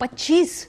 25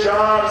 4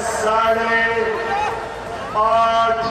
8,500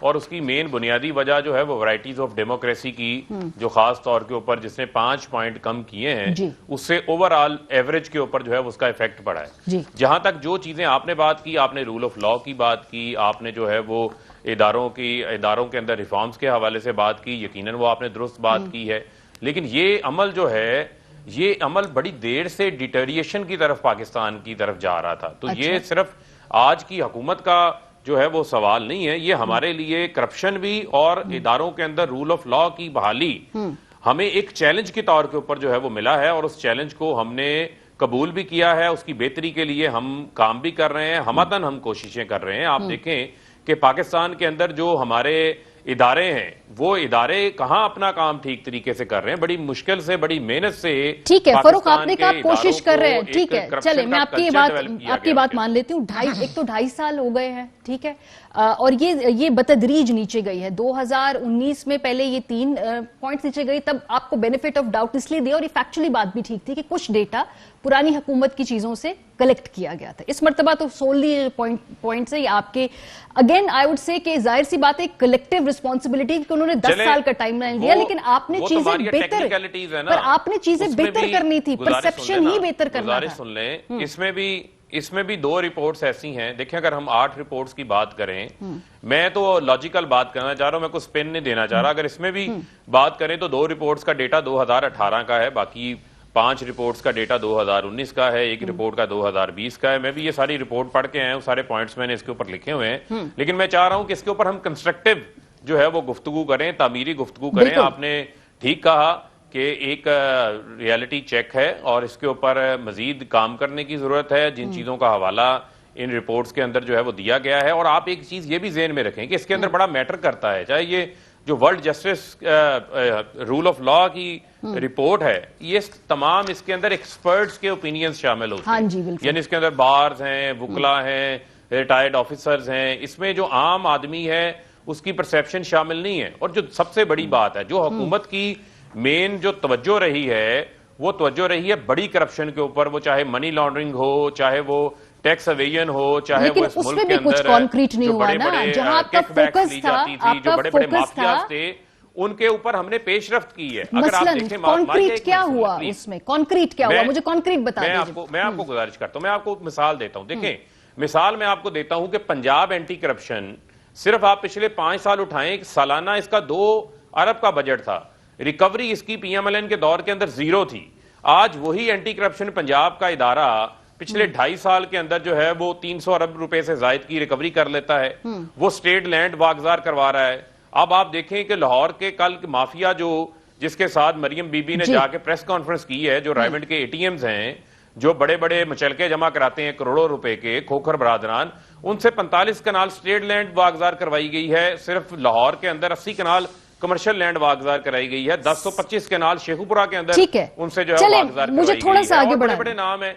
اور اس کی مین بنیادی وجہ جو ہے وہ ورائٹیز آف ڈیموکریسی کی جو خاص طور کے اوپر جس نے 5 پوائنٹ کم کیے ہیں اس سے اوور آل ایوریج کے اوپر جو ہے اس کا ایفیکٹ پڑا ہے. جہاں تک جو چیزیں آپ نے بات کی, آپ نے رول آف لا کی بات کی, آپ نے جو ہے وہ اداروں کے اندر ریفارمز کے حوالے سے بات کی, یقیناً وہ آپ نے درست بات کی ہے, لیکن یہ عمل جو ہے یہ عمل بڑی دیر سے ڈیٹیریشن کی طرف پاکستان کی طرف جا رہا تھا. تو یہ صرف آج کی حکومت کا جو ہے وہ سوال نہیں ہے, یہ ہمارے لیے کرپشن بھی اور اداروں کے اندر رول آف لا کی بحالی ہمیں ایک چیلنج کے طور کے اوپر جو ہے وہ ملا ہے, اور اس چیلنج کو ہم نے قبول بھی کیا ہے. اس کی بہتری کے لیے ہم کام بھی کر رہے ہیں, ہمتاً ہم کوششیں کر رہے ہیں. آپ دیکھیں کہ پاکستان کے اندر جو ہمارے ادارے ہیں وہ ادارے کہاں اپنا کام ٹھیک طریقے سے کر رہے ہیں, بڑی مشکل سے بڑی محنت سے. ٹھیک ہے فاروق, آپ نے کہا کوشش کر رہے ہیں, ٹھیک ہے چلے میں آپ کی بات مان لیتی ہوں. ایک تو 2.5 سال ہو گئے ہیں, ٹھیک ہے, اور یہ بتدریج نیچے گئی ہے. 2019 میں پہلے یہ 3 پوائنٹس نیچے گئی, تب آپ کو بینیفٹ آف ڈاؤٹ اس لیے دیا, اور یہ فیکچولی بات بھی ٹھیک تھی کہ کچھ ڈیٹا پرانی حکومت کی چیزوں سے کلیکٹ کیا گیا تھا. اس مرتبہ تو سوللی پوائنٹس ہے آپ کے. اگین آئی وڈ سے کہ ظاہر سی بات ہے کلیکٹیو رسپانسبلٹی کہ انہوں نے 10 سال کا ٹائم لائن دیا, لیکن آپ نے چیزیں بہتر, پر آپ نے چیزیں بہتر کرنی تھی, پرسپشن ہی بہتر کرنا تھا. سن لیں, اس میں بھی 2 رپورٹس ایسی ہیں. دیکھیں اگر ہم 8 رپورٹس کی بات کریں, میں تو لاجیکل بات کرنا چاہ رہا ہوں, میں کوئی سپن نہیں دینا چاہ رہا. اگر اس میں بھی بات کریں تو 2 رپورٹس کا ڈیٹا 2018 کا ہے, باقی 5 رپورٹس کا ڈیٹا 2019 کا ہے, 1 رپورٹ کا 2020 کا ہے. میں بھی یہ ساری رپورٹ پڑھ کے آئے ہوں, سارے پوائنٹس میں نے اس کے اوپر لکھے ہوئے ہیں, لیکن میں چاہ رہا ہوں کہ اس کے اوپر ہم کنسٹرکٹیو جو ہے وہ گفتگو کریں, تعمیری گفتگو کریں. آپ نے ٹھیک کہا کہ ایک ریالٹی چیک ہے اور اس کے اوپر مزید کام کرنے کی ضرورت ہے. جن چیزوں کا حوالہ ان رپورٹس کے اندر جو ہے وہ دیا گیا ہے, اور آپ ایک چیز یہ بھی ذہن میں رکھیں کہ اس کے اندر بڑا میٹر کرتا ہے, چاہے یہ جو world justice rule of law کی رپورٹ ہے, یہ تمام اس کے اندر ایکسپرٹس کے اوپینینز شامل ہوتے ہیں. یعنی اس کے اندر بارز ہیں, وکلا ہیں, ریٹائرڈ آفیسرز ہیں, اس میں جو عام آدمی ہے اس کی پرسیپشن شامل نہیں ہے. اور جو سب سے بڑی بات ہے, جو حکومت کی مین جو توجہ رہی ہے وہ توجہ رہی ہے بڑی کرپشن کے اوپر, وہ چاہے منی لانڈرنگ ہو, چاہے وہ ٹیکس ایویژن ہو, چاہے وہ اس ملک کے اندر جو بڑے بڑے کیک بیکس لی جاتی تھی, جو بڑے بڑے مافیاز تھے, ان کے اوپر ہم نے پیش رفت کی ہے. اگر آپ دیکھیں کانکریٹ کیا ہوا اس میں, کانکریٹ کیا ہوا, مجھے کانکریٹ بتا دیجیے. میں آپ کو گزارش کرتا ہوں, میں آپ کو مثال دیتا ہوں. دیکھیں مثال میں آپ کو دیتا ہوں کہ پنجاب اینٹی کرپشن, صرف آپ پچھلے 5 سال اٹھائیں, سالانہ اس کا 2 ارب کا بجٹ تھا. ریکوری اس کی پی ایم ایل این کے دور کے اندر 0 تھی. آج وہی اینٹی کرپشن پنجاب کا ادارہ پچھلے 2.5 سال کے اندر جو ہے وہ 300 ارب روپے سے زائد کی ریکوری کر لیتا ہے. وہ سٹیٹ لینڈ واگزار کروا رہا ہے. اب آپ دیکھیں کہ لاہور کے کل مافیا جس کے ساتھ مریم بی بی نے جا کے پریس کانفرنس کی ہے, جو رائمنڈ کے اے ٹی ایمز ہیں, جو بڑے بڑے مچلکے جمع کراتے ہیں کروڑوں روپے کے, کھوکھر برادران, ان سے 45 کنال سٹیٹ لینڈ واگزار کروائی گئی ہے. صرف لاہور کے اندر 80 کنال کمرشل لینڈ واگزار کرائی گئی ہے. 1025 کنال شیخوپورہ کے اندر ان سے جو ہے واگزار کروائی گئی ہے. اور بڑے بڑے نام ہیں,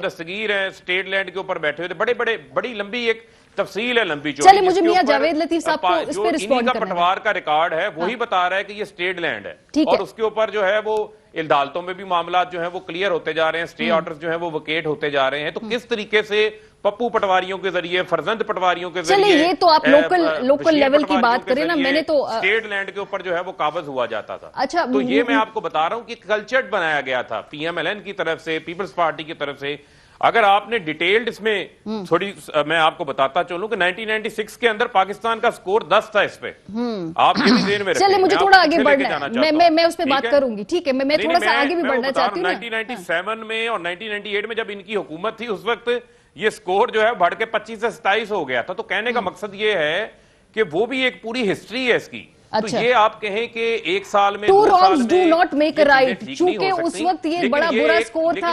دستگیر ہیں, سٹیٹ لینڈ کے اوپر بیٹھے ہوئے, بڑی لمبی ایک تفصیل ہے, لمبی چوڑی. چلے مجھے میاں جاوید لطیف صاحب کو اس پہ رسپونڈ کرنا ہے. پٹوار کا ریکارڈ ہے, وہی بتا رہا ہے کہ یہ سٹیٹ لینڈ ہے, اور اس کے اوپر جو ہے وہ عدالتوں میں بھی معاملات جو ہیں وہ کلیئر ہوتے جا رہے ہیں, سٹے آرڈرز جو ہیں وہ ویکیٹ ہوتے جا رہے ہیں. تو کس طریقے سے پپو پٹواریوں کے ذریعے, فرزند پٹواریوں کے ذریعے, چلے یہ تو آپ لوکل لیول کی بات کریں نا, میں نے تو سٹیٹ لینڈ کے اوپر جو ہے وہ قابض ہوا جاتا تھا. تو یہ میں آپ کو بتا رہا ہوں کہ کلچرڈ بنایا گیا تھا پی ایم ایل این کی طرف سے, پیپلز پارٹی کی طرف سے. اگر آپ نے ڈیٹیلڈ اس میں تھوڑی, میں آپ کو بتاتا چلوں کہ 1996 کے اندر پاکستان کا سکور 10 تھا اس پہ. آپ یہ بھی ذہن میں رکھیں. چلے مجھے تھوڑا آگے بڑھنا ہے, میں اس پہ بات کروں گی, ٹھیک ہے, میں تھوڑا سا آگے بھی بڑھنا چاہتی ہوں. 1997 میں اور 1998 میں جب ان کی حکومت تھی, اس وقت یہ سکور جو ہے بڑھ کے 25 سے 27 ہو گیا تھا. تو کہنے کا مقصد یہ ہے کہ وہ بھی ایک پوری ہسٹری ہے اس کی. تو یہ آپ کہیں کہ 1 سال میں, 2 سال میں, do not make a right, چونکہ اس وقت یہ بڑا برا سکور تھا.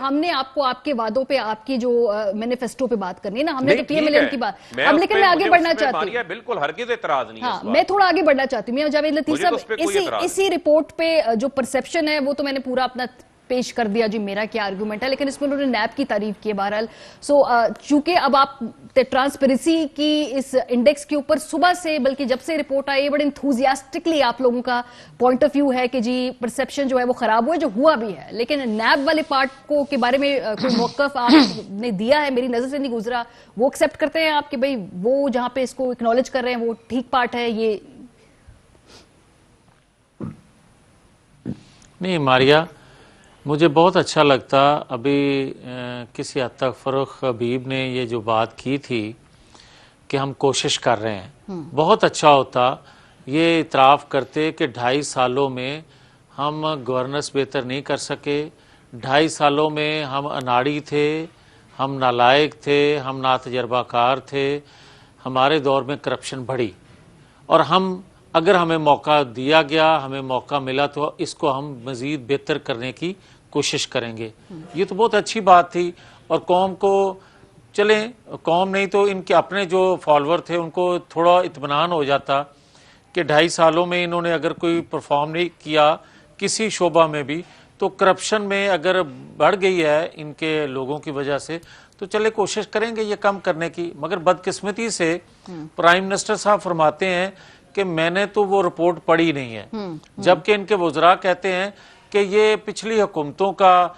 ہم نے آپ کو آپ کے وعدوں پہ, آپ کی جو مینیفیسٹو پہ بات کرنی ہے نا, ہم نے تو پی ایم ایل این کی بات, لیکن میں آگے بڑھنا چاہتی ہوں. بالکل ہرگز اعتراض نہیں ہے, میں تھوڑا آگے بڑھنا چاہتی ہوں. میاں جاوید لطیف صاحب, اسی رپورٹ پہ جو پرسپشن ہے وہ تو میں نے پورا اپنا پیش کر دیا جی میرا کیا آرگومنٹ ہے, لیکن اس میں انہوں نے نیب کی تعریف کی ہے بہرحال. سو چونکہ اب آپ ٹرانسپیرنسی کی اس انڈیکس کے اوپر صبح سے بلکہ جب سے رپورٹ آئی بڑے انتھوزیاسٹکلی آپ لوگوں کا پوائنٹ آف ویو ہے کہ جی پرسپشن جو ہے وہ خراب ہوا, جو ہوا بھی ہے, لیکن نیب والے پارٹ کو کے بارے میں کوئی موقف آپ نے دیا ہے؟ میری نظر سے نہیں گزرا. وہ ایکسیپٹ کرتے ہیں آپ کہ بھئی وہ جہاں پہ اس کو اکنالج کر رہے ہیں وہ ٹھیک پارٹ ہے یہ؟ نہیں ماریا, مجھے بہت اچھا لگتا ابھی کسی حد تک فاروق حبیب نے یہ جو بات کی تھی کہ ہم کوشش کر رہے ہیں, بہت اچھا ہوتا یہ اعتراف کرتے کہ 2.5 سالوں میں ہم گورننس بہتر نہیں کر سکے, 2.5 سالوں میں ہم اناڑی تھے, ہم نالائق تھے, ہم ناتجربہ کار تھے, ہمارے دور میں کرپشن بڑھی, اور اگر ہمیں موقع دیا گیا, ہمیں موقع ملا تو اس کو ہم مزید بہتر کرنے کی کوشش کریں گے. یہ تو بہت اچھی بات تھی, اور قوم کو چلیں, قوم نہیں تو ان کے اپنے جو فالوور تھے ان کو تھوڑا اطمینان ہو جاتا کہ 2.5 سالوں میں انہوں نے اگر کوئی پرفارم نہیں کیا کسی شعبہ میں بھی, تو کرپشن میں اگر بڑھ گئی ہے ان کے لوگوں کی وجہ سے تو چلے کوشش کریں گے یہ کم کرنے کی. مگر بدقسمتی سے پرائم منسٹر صاحب فرماتے ہیں کہ میں نے تو وہ رپورٹ پڑھی نہیں ہے, جبکہ ان کے وزراء کہتے ہیں کہ یہ پچھلی حکومتوں کا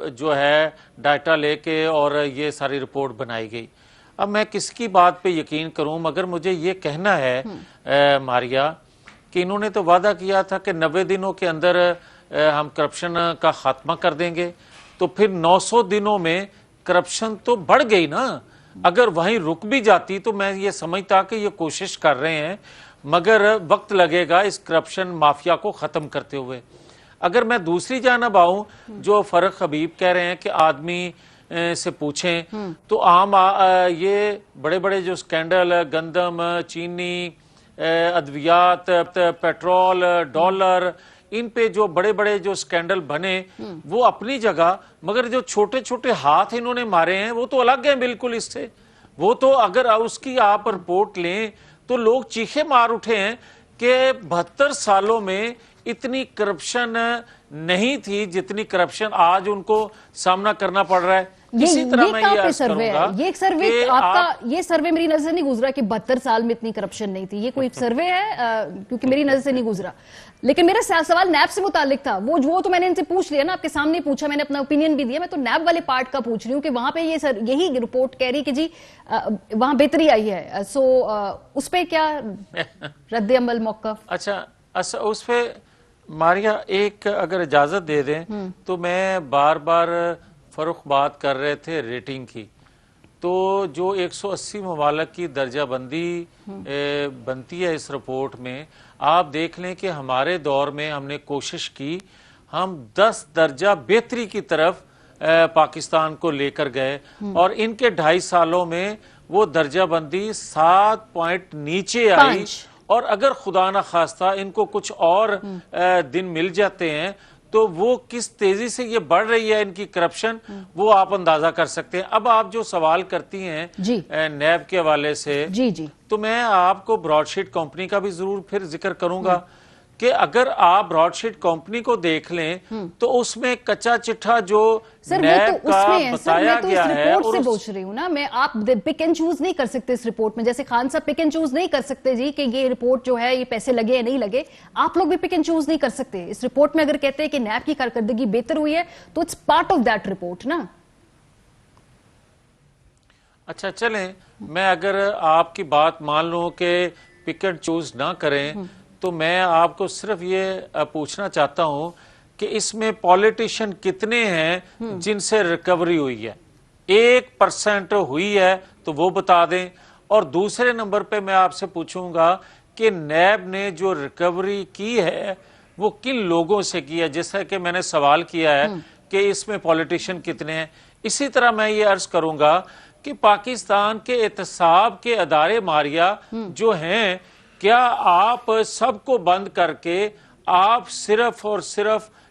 جو ہے ڈیٹا لے کے اور یہ ساری رپورٹ بنائی گئی. اب میں کس کی بات پہ یقین کروں, مگر مجھے یہ کہنا ہے ماریا کہ انہوں نے تو وعدہ کیا تھا کہ 90 دنوں کے اندر ہم کرپشن کا خاتمہ کر دیں گے, تو پھر 900 دنوں میں کرپشن تو بڑھ گئی نا. اگر وہیں رک بھی جاتی تو میں یہ سمجھتا کہ یہ کوشش کر رہے ہیں, مگر وقت لگے گا اس کرپشن مافیا کو ختم کرتے ہوئے. اگر میں دوسری جانب آؤں, جو فاروق حبیب کہہ رہے ہیں کہ آدمی سے پوچھیں, تو عام یہ بڑے بڑے جو سکینڈل, گندم, چینی, ادویات, پیٹرول, ڈالر, ان پہ جو بڑے بڑے جو سکینڈل بنے وہ اپنی جگہ, مگر جو چھوٹے چھوٹے ہاتھ انہوں نے مارے ہیں وہ تو الگ ہیں بالکل اس سے. وہ تو اگر اس کی آپ رپورٹ لیں تو لوگ چیخے مار اٹھے ہیں کہ 72 سالوں میں اتنی کرپشن نہیں تھی جتنی کرپشن آج ان کو سامنا کرنا پڑ رہا ہے. اسی طرح میں یہ عرض کروں گا یہ سروے آپ کا, یہ سروے میری نظر سے نہیں گزرا کہ 72 سال میں اتنی کرپشن نہیں تھی. یہ کوئی سروے ہے کیونکہ میری نظر سے نہیں گزرا. لیکن میرا سوال نیب سے متعلق تھا. وہ تو میں نے ان سے پوچھ لیا نا, آپ کے سامنے پوچھا, میں نے اپنا اوپینین بھی دیا. میں تو نیب والے پارٹ کا پوچھ رہی ہوں کہ وہاں پہ یہی رپورٹ کہہ رہی کہ جی وہاں بہتری آئی ہے. سو اس پہ کیا رد عمل, موقف؟ اچھا اس پہ ماریا ایک اگر اجازت دے دیں تو میں بار بار فاروق بات کر رہے تھے ریٹنگ کی, تو جو 180 ممالک کی درجہ بندی بنتی ہے اس رپورٹ میں, آپ دیکھ لیں کہ ہمارے دور میں ہم نے کوشش کی, ہم 10 درجہ بہتری کی طرف پاکستان کو لے کر گئے, اور ان کے 2.5 سالوں میں وہ درجہ بندی 7 پوائنٹ نیچے آئی. اور اگر خدا نہ خواستہ ان کو کچھ اور دن مل جاتے ہیں تو وہ کس تیزی سے یہ بڑھ رہی ہے ان کی کرپشن, وہ آپ اندازہ کر سکتے ہیں. اب آپ جو سوال کرتی ہیں نیب کے حوالے سے, تو میں آپ کو براڈ شیٹ کمپنی کا بھی ضرور پھر ذکر کروں گا کہ اگر آپ براڈ شیٹ کمپنی کو دیکھ لیں تو اس میں کچا چٹھا جو نیب کا بتایا گیا ہے, اور سے پوچھ رہی ہوں نا میں, آپ پک اینڈ چوز نہیں کر سکتے اس رپورٹ میں, جیسے خان صاحب پک اینڈ چوز نہیں کر سکتے جی کہ یہ رپورٹ جو ہے یہ پیسے لگے یا نہیں لگے. آپ لوگ بھی پک اینڈ چوز نہیں کر سکتے اس رپورٹ میں. اگر کہتے ہیں کہ نیب کی کارکردگی بہتر ہوئی ہے تو it's part of that report نا. اچھا چلیں, میں اگر آپ کی بات مان لوں کہ پک اینڈ چوز نہ کریں تو میں آپ کو صرف یہ پوچھنا چاہتا ہوں کہ اس میں پولیٹیشین کتنے ہیں جن سے ریکوری ہوئی ہے. 1% ہوئی ہے تو وہ بتا دیں. اور دوسرے نمبر پہ میں آپ سے پوچھوں گا کہ نیب نے جو ریکوری کی ہے وہ کن لوگوں سے کی ہے, جیسا کہ میں نے سوال کیا ہے کہ اس میں پولیٹیشین کتنے ہیں. اسی طرح میں یہ عرض کروں گا کہ پاکستان کے احتساب کے ادارے ماریا جو ہیں, کیا آپ سب کو بند کر کے آپ صرف اور صرف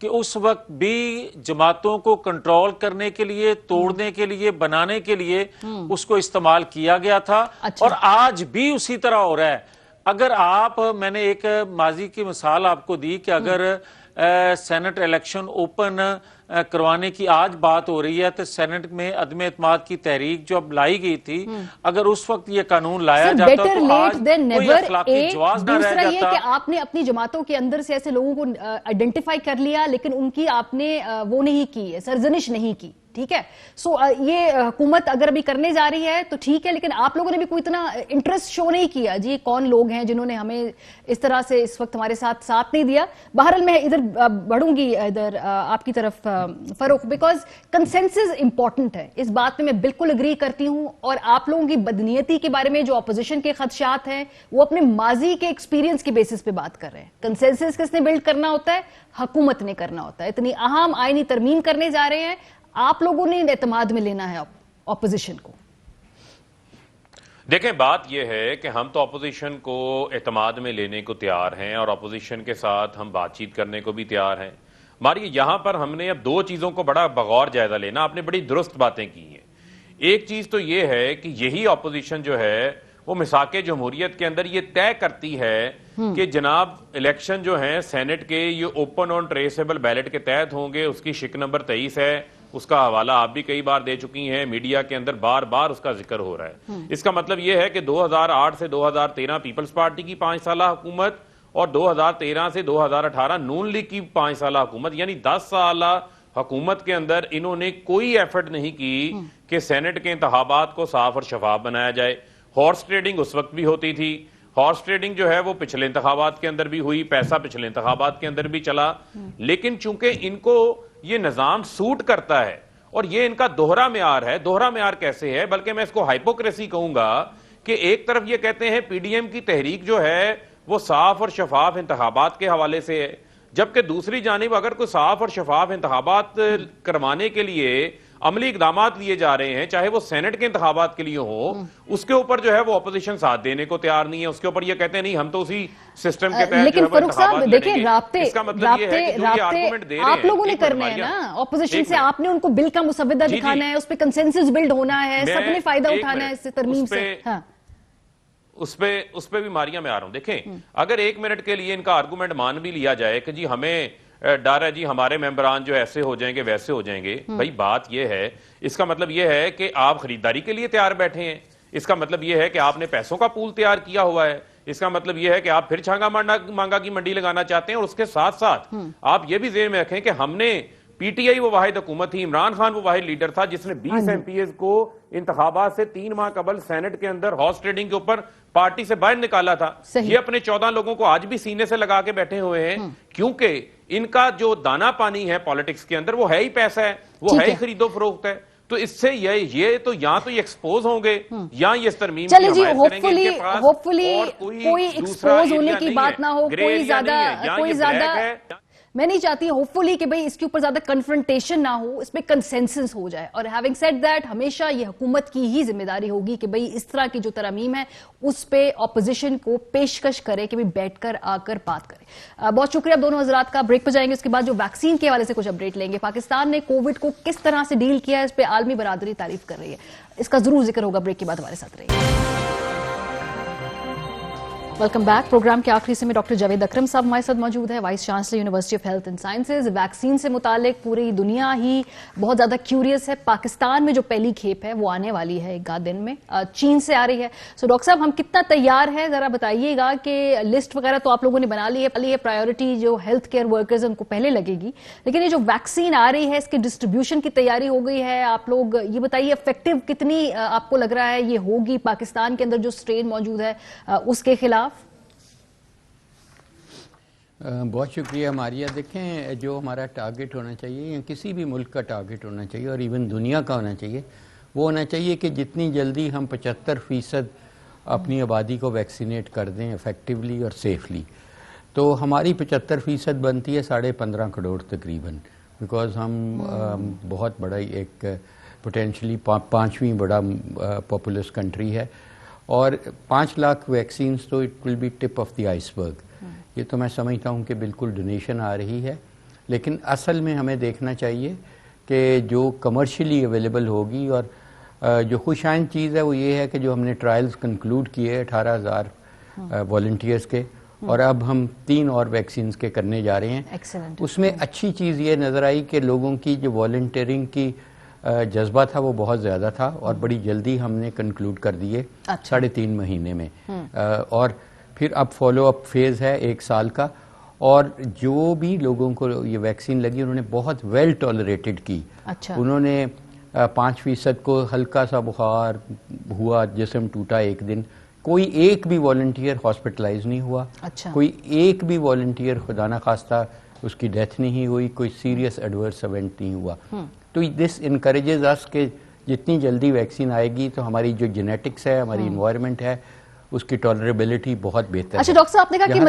کہ اس وقت بھی جماعتوں کو کنٹرول کرنے کے لیے، توڑنے کے لیے، بنانے کے لیے اس کو استعمال کیا گیا تھا، اور آج بھی اسی طرح ہو رہا ہے. اگر میں نے ایک ماضی کی مثال آپ کو دی کہ اگر سینٹ الیکشن اوپن کروانے کی آج بات ہو رہی ہے تو سینٹ میں عدم اعتماد کی تحریک جو اب لائی گئی تھی، اگر اس وقت یہ قانون لایا جاتا تو آج کوئی اخلاقی جواز نہ رہ دوسرا یہ جاتا. کہ آپ نے اپنی جماعتوں کے اندر سے ایسے لوگوں کو آئیڈینٹیفائی کر لیا، لیکن ان کی آپ نے وہ نہیں کی، سرزنش نہیں کی. ٹھیک ہے، سو یہ حکومت اگر ابھی کرنے جا رہی ہے تو ٹھیک ہے، لیکن آپ لوگوں نے بھی کوئی اتنا انٹرسٹ شو نہیں کیا. جی کون لوگ ہیں جنہوں نے ہمیں اس طرح سے اس وقت ہمارے ساتھ نہیں دیا؟ بہرحال میں ادھر بڑھوں گی ادھر آپ کی طرف فروخ، بیکاز کنسنسس امپورٹنٹ ہے. اس بات میں بالکل اگری کرتی ہوں، اور آپ لوگوں کی بدنیتی کے بارے میں جو اپوزیشن کے خدشات ہیں وہ اپنے ماضی کے ایکسپیرینس کے بیسس پہ بات کر رہے ہیں. کنسنسس کس نے بلڈ کرنا ہوتا ہے؟ حکومت نے کرنا ہوتا ہے. اتنی اہم آئینی ترمیم کرنے جا رہے ہیں، آپ لوگوں نے اعتماد میں لینا ہے اپوزیشن کو. دیکھیں بات یہ ہے کہ ہم تو اپوزیشن کو اعتماد میں لینے کو تیار ہیں، اور اپوزیشن کے ساتھ ہم بات چیت کرنے کو بھی تیار ہیں. ہماری یہاں پر ہم نے اب دو چیزوں کو بڑا بغور جائزہ لینا. آپ نے بڑی درست باتیں کی ہیں. ایک چیز تو یہ ہے کہ یہی اپوزیشن جو ہے وہ میثاق جمہوریت کے اندر یہ طے کرتی ہے کہ جناب الیکشن جو ہیں سینٹ کے یہ اوپن اور ٹریسیبل بیلٹ کے تحت ہوں گے. اس کی شک نمبر 23 ہے، اس کا حوالہ آپ بھی کئی بار دے چکی ہیں، میڈیا کے اندر بار بار اس کا ذکر ہو رہا ہے. اس کا مطلب یہ ہے کہ 2008 سے 2013 پیپلز پارٹی کی 5 سالہ حکومت اور 2013 سے 2018 نون لیگ کی 5 سالہ حکومت، یعنی 10 سالہ حکومت کے اندر انہوں نے کوئی ایفرٹ نہیں کی کہ سینٹ کے انتخابات کو صاف اور شفاف بنایا جائے. ہارس ٹریڈنگ اس وقت بھی ہوتی تھی. ہارس ٹریڈنگ جو ہے وہ پچھلے انتخابات کے اندر بھی ہوئی، پیسہ پچھلے انتخابات کے اندر بھی چلا. لیکن چونکہ ان کو یہ نظام سوٹ کرتا ہے اور یہ ان کا دوہرا معیار ہے. دوہرا معیار کیسے ہے؟ بلکہ میں اس کو ہائپوکریسی کہوں گا کہ ایک طرف یہ کہتے ہیں پی ڈی ایم کی تحریک جو ہے وہ صاف اور شفاف انتخابات کے حوالے سے ہے، جبکہ دوسری جانب اگر کوئی صاف اور شفاف انتخابات کروانے کے لیے عملی اقدامات لیے جا رہے ہیں، چاہے وہ سینٹ کے انتخابات کے لیے ہوں، اس کے اوپر جو ہے وہ اپوزیشن ساتھ دینے کو تیار نہیں ہے. اس کے اوپر یہ کہتے ہیں نہیں ہم تو اسی سسٹم کے تحت لیکن فاروق صاحب دیکھیں رابطے رابطے آپ لوگوں نے کرنے ہیں نا اپوزیشن سے. آپ نے ان کو بل کا مسودہ دکھانا ہے، اس پہ کنسنسس بلڈ ہونا ہے، سب نے فائدہ اٹھانا ہے اس سے ترمیم سے. اس پہ بھی ماریاں میں آ رہا ہوں. دیکھیں اگر 1 منٹ کے لیے ان کا آرگومنٹ مان بھی لیا جائے کہ جی ہمیں ڈر ہے جی ہمارے ممبران جو ایسے ہو جائیں گے ویسے ہو جائیں گے، بھائی بات یہ ہے، اس کا مطلب یہ ہے کہ آپ خریداری کے لیے تیار بیٹھے ہیں. اس کا مطلب یہ ہے کہ آپ نے پیسوں کا پول تیار کیا ہوا ہے. اس کا مطلب یہ ہے کہ آپ پھر چھانگا مانگا کی منڈی لگانا چاہتے ہیں. اور اس کے ساتھ ساتھ آپ یہ بھی ذہن میں رکھیں کہ ہم نے پی ٹی آئی وہ واحد حکومت تھی، عمران خان وہ واحد لیڈر تھا جس نے 20 ایم پی ایز کو انتخابات سے 3 ماہ قبل سینٹ کے اندر ہارس ٹریڈنگ کے اوپر پارٹی سے باہر نکالا تھا. یہ اپنے 14 لوگوں کو آج بھی سینے سے لگا کے بیٹھے ہوئے ہیں، کیونکہ ان کا جو دانا پانی ہے پالیٹکس کے اندر وہ ہے ہی پیسہ ہے، وہ ہے ہی خرید و فروخت ہے. تو اس سے یہ تو یا تو یہ ایکسپوز ہوں گے یا یہ اس ترمیم کی حمایت کریں گے. ہوپفلی کوئی ایکسپوز ہونے کی بات نہ ہو، کوئی زیادہ میں نہیں چاہتی ہوپفلی کہ بھئی اس کے اوپر زیادہ کنفرنٹیشن نہ ہو، اس پہ کنسنسس ہو جائے. اور ہیونگ سیڈ دیٹ ہمیشہ یہ حکومت کی ہی ذمہ داری ہوگی کہ بھئی اس طرح کی جو ترامیم ہے اس پہ اپوزیشن کو پیشکش کرے کہ بیٹھ کر آ کر بات کرے. بہت شکریہ آپ دونوں حضرات کا. بریک پہ جائیں گے، اس کے بعد جو ویکسین کے حوالے سے کچھ اپڈیٹ لیں گے. پاکستان نے کووڈ کو کس طرح سے ڈیل کیا ہے اس پہ عالمی برادری تعریف کر رہی ہے، اس کا ضرور ذکر ہوگا. بریک کے بعد ہمارے ساتھ رہیے. Welcome back. پروگرام کے آخری سے میں ڈاکٹر جاوید اکرم صاحب ہمارے ساتھ موجود ہے، vice chancellor university of health and sciences. Vaccine سے متعلق پوری دنیا ہی بہت زیادہ کیوریس ہے. پاکستان میں جو پہلی کھیپ ہے وہ آنے والی ہے 1 دن میں، چین سے آ رہی ہے. سو ڈاکٹر صاحب ہم کتنا تیار ہے ذرا بتائیے گا کہ لسٹ وغیرہ تو آپ لوگوں نے بنا لی ہے، پرائیورٹی جو ہیلتھ کیئر ورکرز ان کو پہلے لگے گی، لیکن یہ جو ویکسین آ رہی ہے اس کی ڈسٹریبیوشن کی تیاری ہو گئی ہے؟ آپ لوگ یہ بتائیے افیکٹو کتنی آپ کو لگ رہا ہے یہ ہوگی پاکستان کے اندر جو اسٹرین موجود ہے اس کے خلاف؟ بہت شکریہ ماریہ. دیکھیں جو ہمارا ٹارگٹ ہونا چاہیے یا کسی بھی ملک کا ٹارگٹ ہونا چاہیے اور ایون دنیا کا ہونا چاہیے، وہ ہونا چاہیے کہ جتنی جلدی ہم 75% اپنی آبادی کو ویکسینیٹ کر دیں افیکٹولی اور سیفلی. تو ہماری 75% بنتی ہے 15.5 کروڑ تقریباً، بیکاز ہم بہت بڑا ایک پوٹینشلی 5ویں بڑا پاپولس کنٹری ہے، اور 5 لاکھ ویکسینز تو it will be tip of the iceberg. یہ تو میں سمجھتا ہوں کہ بالکل ڈونیشن آ رہی ہے، لیکن اصل میں ہمیں دیکھنا چاہیے کہ جو کمرشلی اویلیبل ہوگی، اور جو خوش آئند چیز ہے وہ یہ ہے کہ جو ہم نے ٹرائلز کنکلوڈ کیے 18,000 والنٹیئرز کے، اور اب ہم 3 اور ویکسینز کے کرنے جا رہے ہیں. ایکسلنٹ. اس میں اچھی چیز یہ نظر آئی کہ لوگوں کی جو والنٹیئرنگ کی جذبہ تھا وہ بہت زیادہ تھا، اور بڑی جلدی ہم نے کنکلوڈ کر دیے 3.5 مہینے میں. اور پھر اب فالو اپ فیز ہے 1 سال کا، اور جو بھی لوگوں کو یہ ویکسین لگی انہوں نے بہت ویل ٹالریٹڈ کی. انہوں نے 5% کو ہلکا سا بخار ہوا، جسم ٹوٹا 1 دن، کوئی ایک بھی والنٹیئر ہاسپٹلائز نہیں ہوا، کوئی ایک بھی والنٹیئر خدا نخواستہ اس کی ڈیتھ نہیں ہوئی، کوئی سیریس ایڈورس ایونٹ نہیں ہوا. تو دس انکریجز اس کہ جتنی جلدی ویکسین آئے گی تو ہماری جو جینیٹکس ہے، ہماری انوائرمنٹ ہے، اس کی ٹالریبلٹی بہت بہتر ہے. اچھا ڈاکٹر صاحب، آپ نے کہا کہ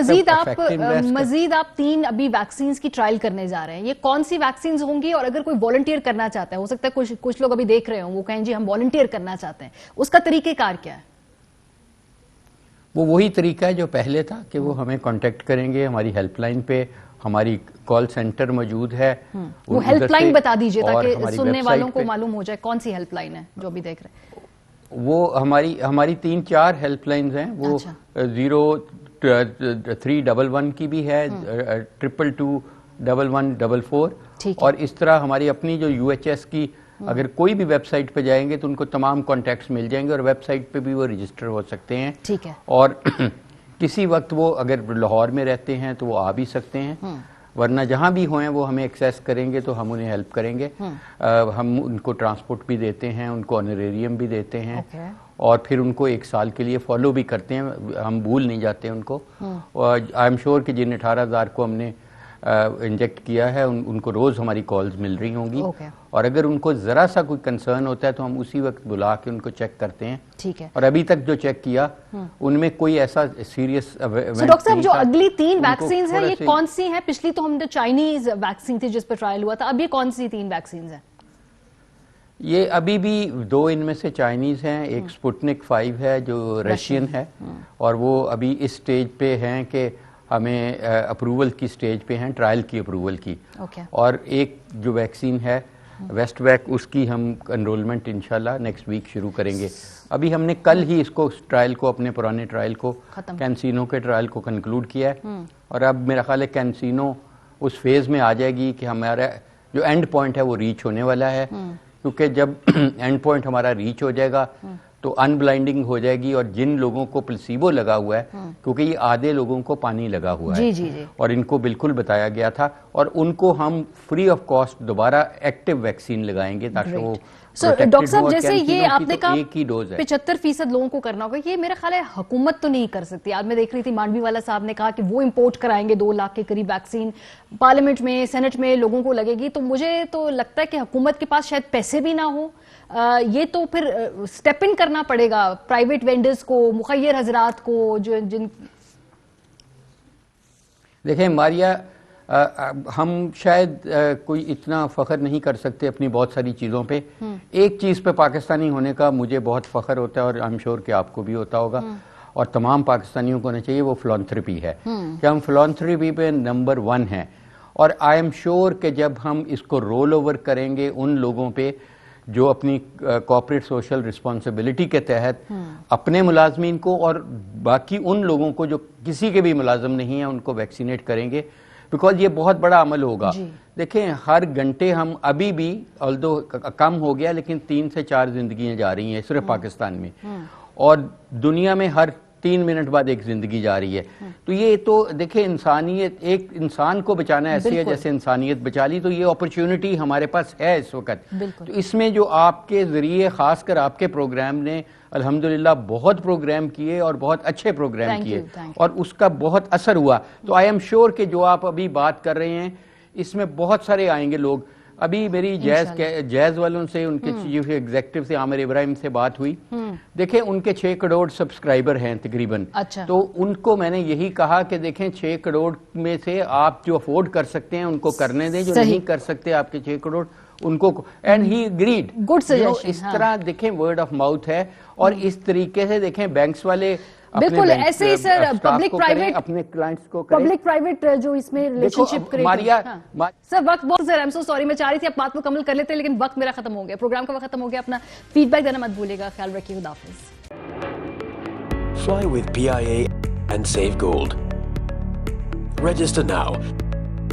مزید آپ 3 ابھی ویکسینز کی ٹرائل کرنے جا رہے ہیں. یہ کون سی ویکسینز ہوں گی؟ اور اگر کوئی والنٹیئر کرنا چاہتا ہے، ہو سکتا ہے کچھ لوگ ابھی دیکھ رہے ہوں، وہ کہیں جی ہم والنٹیئر کرنا چاہتے ہیں، اس کا طریقہ کار کیا ہے؟ وہ وہی طریقہ ہے جو پہلے تھا کہ وہ ہمیں کانٹیکٹ کریں گے. ہماری ہیلپ لائن پہ ہماری کال سینٹر موجود ہے. وہ ہیلپ لائن بتا دیجئے تاکہ سننے والوں کو معلوم ہو جائے کون سی ہیلپ لائن ہے جو ابھی دیکھ رہے ہیں. وہ ہماری 3-4 ہیلپ لائنز ہیں. وہ 0311 کی بھی ہے، 2221144، اور اس طرح ہماری اپنی جو UHS کی اگر کوئی بھی ویب سائٹ پہ جائیں گے تو ان کو تمام کانٹیکٹس مل جائیں گے، اور ویب سائٹ پہ بھی وہ رجسٹر ہو سکتے ہیں. ٹھیک ہے. اور کسی وقت وہ اگر لاہور میں رہتے ہیں تو وہ آ بھی سکتے ہیں، ورنہ جہاں بھی ہوئیں وہ ہمیں ایکسیس کریں گے تو ہم انہیں ہیلپ کریں گے. ہم ان کو ٹرانسپورٹ بھی دیتے ہیں، ان کو آنریریم بھی دیتے ہیں، اور پھر ان کو 1 سال کے لیے فالو بھی کرتے ہیں. ہم بھول نہیں جاتے ان کو. آئی ایم شیور کہ جن 18,000 کو ہم نے انجیکٹ کیا ہے ان کو روز ہماری کالز مل رہی ہوں گی. اور اگر ان کو ذرا سا کوئی کنسرن ہوتا ہے تو ہم اسی وقت بلا کے ان کو چیک کرتے ہیں. ٹھیک ہے. اور ابھی تک جو چیک کیا ان میں کوئی ایسا سیریس ڈاکٹر صاحب، جو اگلی 3 ویکسینز ہیں یہ کون سی ہیں؟ پچھلی تو ہم نے چائنیز ویکسین تھی جس پر ٹرائل ہوا تھا، اب یہ کون سی 3 ویکسینز ہیں؟ یہ ابھی بھی 2 ان میں سے چائنیز ہیں، ایک سپوٹنک 5 ہے جو رشین ہے، اور وہ ابھی اس سٹیج پہ ہیں کہ ہمیں اپروول کی سٹیج پہ ہیں، ٹرائل کی اپروول کی. اور ایک جو ویکسین ہے ویسٹ ویک، اس کی ہم انرولمنٹ انشاءاللہ نیکسٹ ویک شروع کریں گے. ابھی ہم نے کل ہی اس کو ٹرائل کو، اپنے پرانے ٹرائل کو، کینسینو کے ٹرائل کو کنکلوڈ کیا ہے. اور اب میرا خیال ہے کینسینو اس فیز میں آ جائے گی کہ ہمارا جو اینڈ پوائنٹ ہے وہ ریچ ہونے والا ہے. کیونکہ جب اینڈ پوائنٹ ہمارا ریچ ہو جائے گا تو ان بلائنڈنگ ہو جائے گی، اور جن لوگوں کو پلسیبو لگا ہوا ہے، کیونکہ یہ آدھے لوگوں کو پانی لگا ہوا ہے اور ان کو بالکل بتایا گیا تھا، اور ان کو ہم فری آف کاسٹ دوبارہ ایکٹیو ویکسین لگائیں گے تاکہ وہ ڈاکٹر صاحب جیسے یہ آپ نے کہا 75% لوگوں کو کرنا ہوگا، یہ میرا خیال ہے حکومت تو نہیں کر سکتی. آج میں دیکھ رہی تھی مانڈوی والا صاحب نے کہا کہ وہ امپورٹ کرائیں گے 2 لاکھ کے قریب ویکسین، پارلیمنٹ میں سینٹ میں لوگوں کو لگے گی. تو مجھے تو لگتا ہے کہ حکومت کے پاس شاید پیسے بھی نہ ہوں، یہ تو پھر سٹیپ ان کرنا پڑے گا پرائیویٹ وینڈرز کو، مخیر حضرات کو. جن دیکھیں ماریا، ہم شاید کوئی اتنا فخر نہیں کر سکتے اپنی بہت ساری چیزوں پہ. ایک چیز پہ پاکستانی ہونے کا مجھے بہت فخر ہوتا ہے، اور آئی ایم شیور کہ آپ کو بھی ہوتا ہوگا، اور تمام پاکستانیوں کو ہونا چاہیے، وہ فلانتھرپی ہے کہ ہم فلانتھرپی پہ نمبر 1 ہیں. اور آئی ایم شیور کہ جب ہم اس کو رول اوور کریں گے ان لوگوں پہ جو اپنی کارپوریٹ سوشل رسپانسبلٹی کے تحت اپنے ملازمین کو اور باقی ان لوگوں کو جو کسی کے بھی ملازم نہیں ہیں ان کو ویکسینیٹ کریں گے، بیکاز یہ بہت بڑا عمل ہوگا. دیکھیں ہر گھنٹے ہم ابھی بھی آلدو کم ہو گیا لیکن 3 سے 4 زندگیاں جا رہی ہیں صرف پاکستان میں، اور دنیا میں ہر 3 منٹ بعد ایک زندگی جا رہی ہے. تو یہ تو دیکھیں انسانیت، ایک انسان کو بچانا ایسے ہے جیسے انسانیت بچا لی. تو یہ اپرچونٹی ہمارے پاس ہے اس وقت. تو اس میں جو آپ کے ذریعے خاص کر آپ کے پروگرام نے الحمدللہ بہت پروگرام کیے اور بہت اچھے پروگرام کیے اور اس کا بہت اثر ہوا. تو آئی ایم شیور کہ جو آپ ابھی بات کر رہے ہیں اس میں بہت سارے آئیں گے لوگ. ابھی میری جیز والوں سے، ان کے چیف ایگزیکٹو سے عامر ابراہیم سے بات ہوئی. دیکھیں ان کے 6 کروڑ سبسکرائبر ہیں تقریباً. تو ان کو میں نے یہی کہا کہ دیکھیں 6 کروڑ میں سے آپ جو افورڈ کر سکتے ہیں ان کو کرنے دیں، جو نہیں کر سکتے آپ کے 6 کروڑ ان کو. And he agreed. Good suggestion. اس طرح دیکھیں ورڈ آف ماؤتھ ہے. اور اس طریقے سے دیکھیں بینکس والے بالکل ایسے ہی سر پبلک پرائیویٹ اپنے کلائنٹس کو کریں. پبلک پرائیویٹ جو اس میں ریلیشن شپ سر وقت بہت سر سو سوری میں چاہ رہی تھی آپ بات مکمل کر لیتے لیکن وقت میرا ختم ہو گیا, پروگرام کا وقت ختم ہو گیا. اپنا فیڈ بیک دینا مت بھولے گا. خیال رکھیے. خدا حافظ. Fly with PIA and save gold. Register now.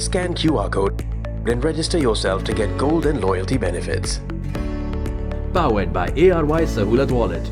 Scan QR code and register yourself to get gold and loyalty benefits. Powered by ARY Sahulat Wallet.